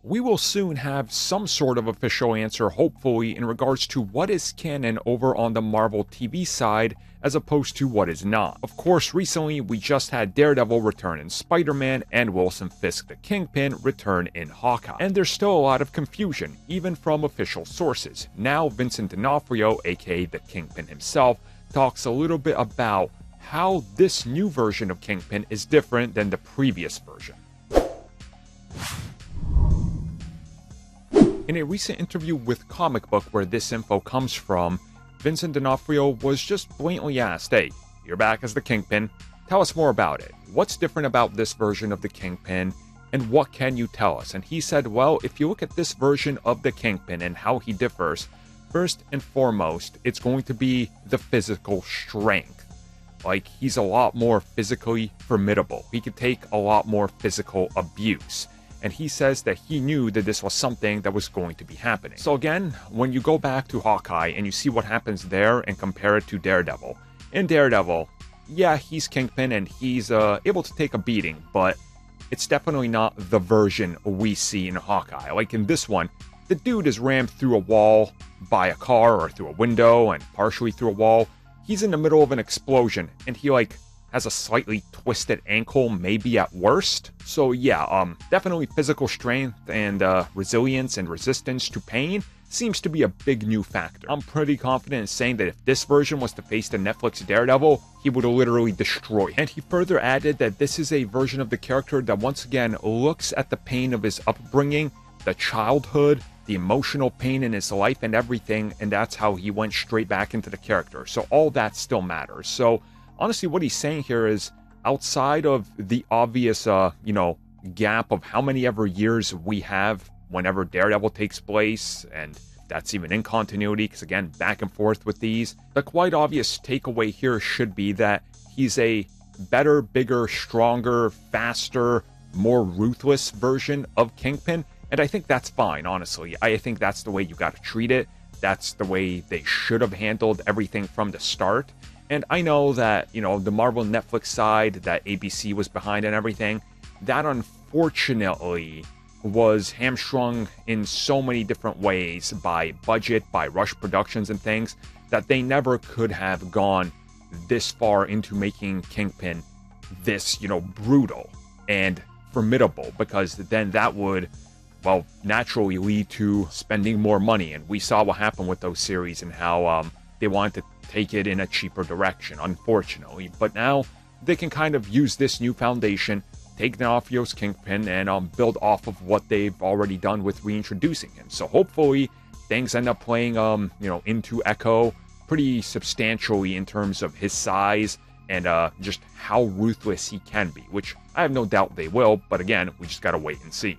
We will soon have some sort of official answer, hopefully, in regards to what is canon over on the Marvel TV side as opposed to what is not. Of course, recently we just had DareDevil return in Spider-Man and Wilson Fisk the Kingpin return in Hawkeye. And there's still a lot of confusion, even from official sources. Now Vincent D'Onofrio, aka the Kingpin himself, talks a little bit about how this new version of Kingpin is different than the previous version. In a recent interview with Comic Book where this info comes from, Vincent D'Onofrio was just blatantly asked, "Hey, you're back as the Kingpin, tell us more about it. What's different about this version of the Kingpin, and what can you tell us?" And he said, well, if you look at this version of the Kingpin and how he differs, first and foremost, it's going to be the physical strength. Like, he's a lot more physically formidable. He could take a lot more physical abuse. And he says that he knew that this was something that was going to be happening. So again, when you go back to Hawkeye and you see what happens there and compare it to Daredevil. In Daredevil, yeah, he's Kingpin and he's able to take a beating, but it's definitely not the version we see in Hawkeye. Like in this one, the dude is rammed through a wall by a car or through a window and partially through a wall. He's in the middle of an explosion and he has a slightly twisted ankle, maybe at worst. So yeah, definitely physical strength and resilience and resistance to pain seems to be a big new factor. I'm pretty confident in saying that if this version was to face the Netflix Daredevil, he would literally destroy it. And he further added that this is a version of the character that once again looks at the pain of his upbringing, the childhood, the emotional pain in his life and everything, and that's how he went straight back into the character. So all that still matters. So honestly, what he's saying here is, outside of the obvious, gap of how many ever years we have whenever Daredevil takes place, and that's even in continuity, because again, back and forth with these, the quite obvious takeaway here should be that he's a better, bigger, stronger, faster, more ruthless version of Kingpin, and I think that's fine, honestly. I think that's the way you gotta treat it. That's the way they should have handled everything from the start. And I know that, the Marvel Netflix side that ABC was behind and everything, that unfortunately was hamstrung in so many different ways by budget, by rush productions and things, that they never could have gone this far into making Kingpin this, brutal and formidable, because then that would, naturally lead to spending more money. And we saw what happened with those series and how they wanted to take it in a cheaper direction, unfortunately. But now they can kind of use this new foundation, take D'Onofrio's Kingpin, and build off of what they've already done with reintroducing him. So hopefully things end up playing, into Echo pretty substantially in terms of his size and just how ruthless he can be, which I have no doubt they will. But again, we just gotta wait and see.